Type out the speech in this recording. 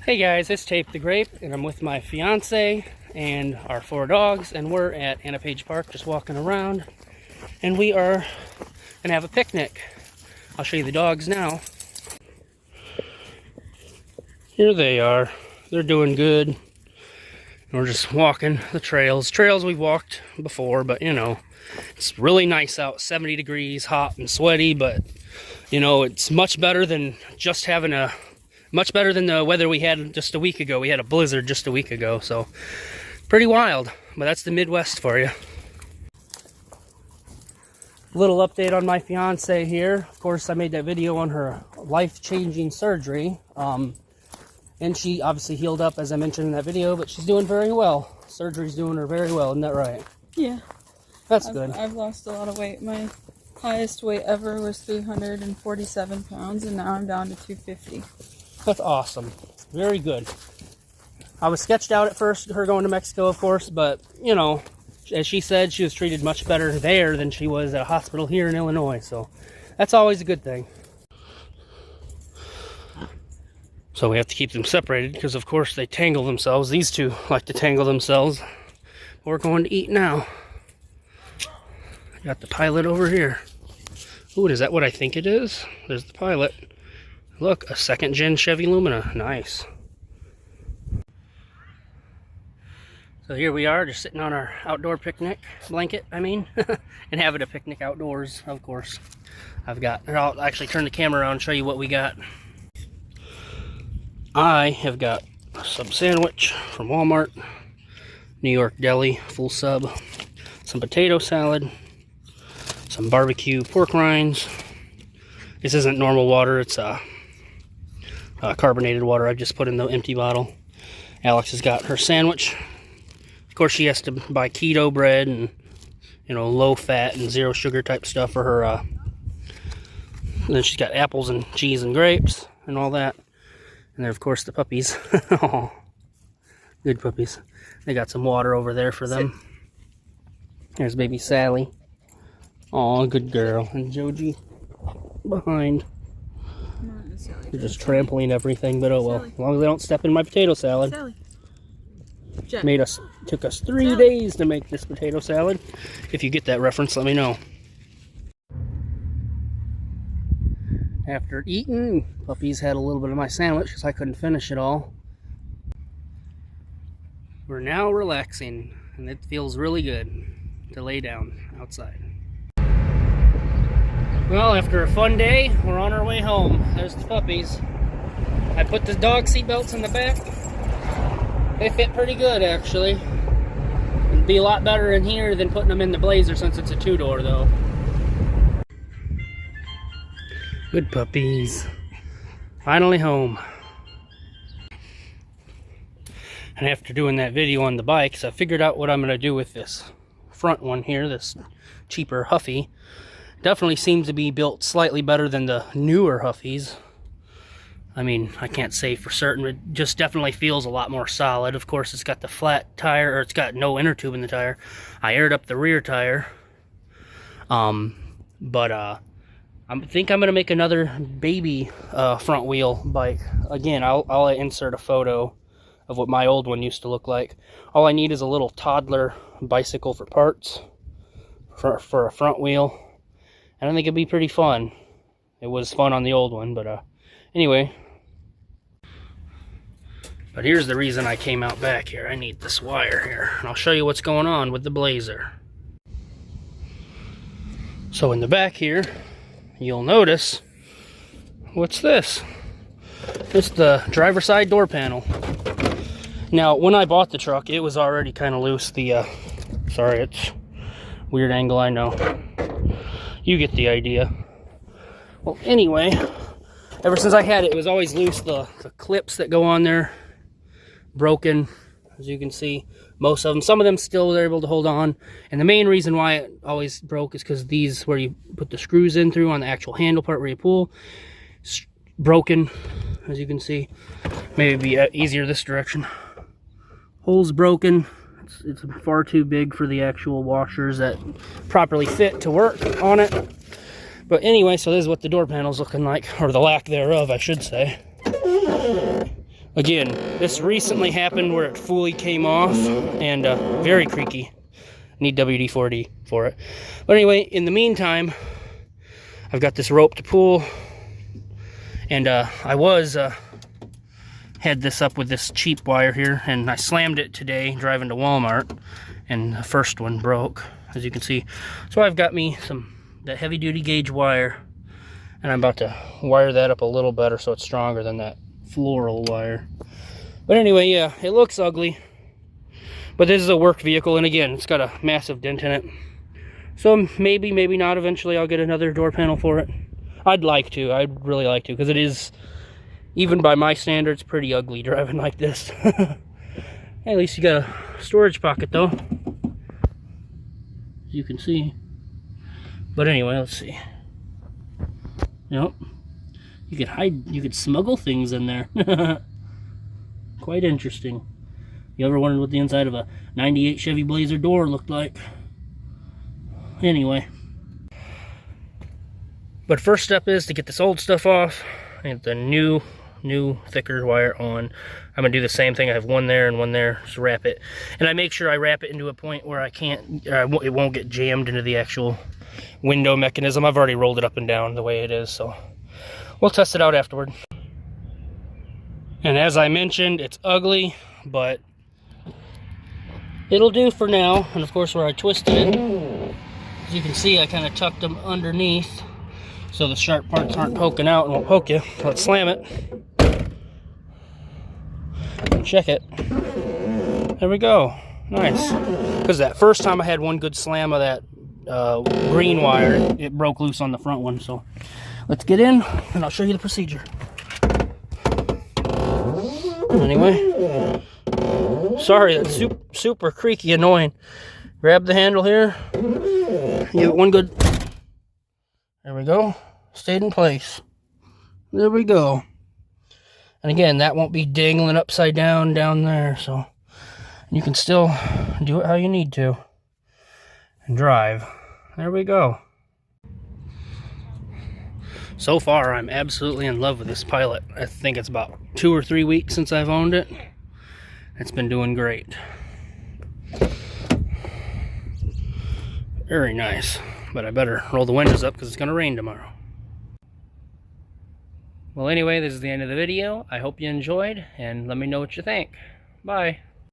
Hey guys, it's Tape the Grape, and I'm with my fiance and our 4 dogs, and we're at Anna Page Park just walking around, and we are gonna have a picnic. I'll show you the dogs now. Here they are. They're doing good. We're just walking the trails we've walked before, but you know, it's really nice out, 70 degrees, hot and sweaty, but you know, it's much better than just having much better than the weather we had just a week ago. We had a blizzard just a week ago, so pretty wild, but that's the Midwest for you. Little update on my fiance here. Of course, I made that video on her life-changing surgery, and she obviously healed up, as I mentioned in that video, but she's doing very well. Surgery's doing her very well, isn't that right? Yeah. That's good. I've lost a lot of weight. My highest weight ever was 347 pounds, and now I'm down to 250. That's awesome. Very good. I was sketched out at first, her going to Mexico, of course, but, you know, as she said, she was treated much better there than she was at a hospital here in Illinois, so that's always a good thing. So we have to keep them separated because, of course, they tangle themselves. These two like to tangle themselves. We're going to eat now. Got the Pilot over here. Ooh, is that what I think it is? There's the Pilot. Look, a 2nd gen Chevy Lumina. Nice. So here we are, just sitting on our outdoor picnic blanket, and having a picnic outdoors, of course. I'll actually turn the camera around and show you what we got. I have got a sub sandwich from Walmart, New York Deli, full sub, some potato salad, some barbecue pork rinds. This isn't normal water, it's carbonated water I've just put in the empty bottle. Alex has got her sandwich. Of course, she has to buy keto bread and, you know, low fat and 0 sugar type stuff for her. And then she's got apples and cheese and grapes and all that. And then, of course, the puppies. Oh, good puppies. They got some water over there for them. There's baby Sally. Oh, good girl. And Joji behind. They're just trampling everything, but oh well. As long as they don't step in my potato salad. Sally. Took us 3 days to make this potato salad. If you get that reference, let me know. After eating, puppies had a little bit of my sandwich because I couldn't finish it all. We're now relaxing, and it feels really good to lay down outside. Well, after a fun day, we're on our way home. There's the puppies. I put the dog seat belts in the back. They fit pretty good, actually. It'd be a lot better in here than putting them in the Blazer since it's a 2-door, though. Good puppies. Finally home. And after doing that video on the bikes, I figured out what I'm going to do with this front one here, this cheaper Huffy. Definitely seems to be built slightly better than the newer Huffies. I mean, I can't say for certain, but it just definitely feels a lot more solid. Of course, it's got the flat tire, or it's got no inner tube in the tire. I aired up the rear tire. I think I'm going to make another baby front wheel bike. Again, I'll insert a photo of what my old one used to look like. All I need is a little toddler bicycle for parts for a front wheel. And I think it'd be pretty fun. It was fun on the old one, but anyway. But here's the reason I came out back here. I need this wire here. And I'll show you what's going on with the Blazer. So in the back here, you'll notice, what's this? It's the driver's side door panel. Now, when I bought the truck, it was already kind of loose. Sorry, it's weird angle, I know. You get the idea. Well, anyway, ever since I had it, it was always loose. The clips that go on there, broken, as you can see. Most of them, some of them still were able to hold on. And the main reason why it always broke is because these, where you put the screws in through on the actual handle part where you pull, broken, as you can see. Maybe it'd be easier this direction. Hole's broken. It's far too big for the actual washers that properly fit to work on it. But anyway, so this is what the door panel's looking like, or the lack thereof, I should say. Again, this recently happened where it fully came off, and very creaky. Need WD-40 for it. But anyway, in the meantime, I've got this rope to pull, and I had this up with this cheap wire here, and I slammed it today driving to Walmart, and the first one broke, as you can see. So I've got me that heavy duty gauge wire, and I'm about to wire that up a little better so it's stronger than that floral wire. But anyway, yeah, it looks ugly, but this is a work vehicle, and again, it's got a massive dent in it. So maybe, maybe not. Eventually I'll get another door panel for it. I'd really like to, because it is, even by my standards, pretty ugly driving like this. At least you got a storage pocket though, as you can see. But anyway, let's see. Yep. You could smuggle things in there. Quite interesting. You ever wondered what the inside of a 98 Chevy Blazer door looked like? Anyway. But first step is to get this old stuff off and the new thicker wire on. I'm gonna do the same thing. I have one there and one there, just wrap it. And I make sure I wrap it into a point where it won't get jammed into the actual window mechanism. I've already rolled it up and down the way it is, so we'll test it out afterward. And as I mentioned, it's ugly, but it'll do for now. And of course, where I twisted it, as you can see, I kind of tucked them underneath so the sharp parts aren't poking out and won't poke you. Let's slam it. Check it. There we go. Nice. Because that first time I had one good slam of that green wire, it broke loose on the front one. So let's get in and I'll show you the procedure. Anyway, sorry, that's super creaky, annoying. Grab the handle here, give it one good, there we go, stayed in place. There we go. And again, that won't be dangling upside down there, so you can still do it how you need to and drive. There we go. So far, I'm absolutely in love with this Pilot. I think it's about 2 or 3 weeks since I've owned it. It's been doing great. Very nice. But I better roll the windows up because it's going to rain tomorrow. Well, anyway, this is the end of the video. I hope you enjoyed, and let me know what you think. Bye.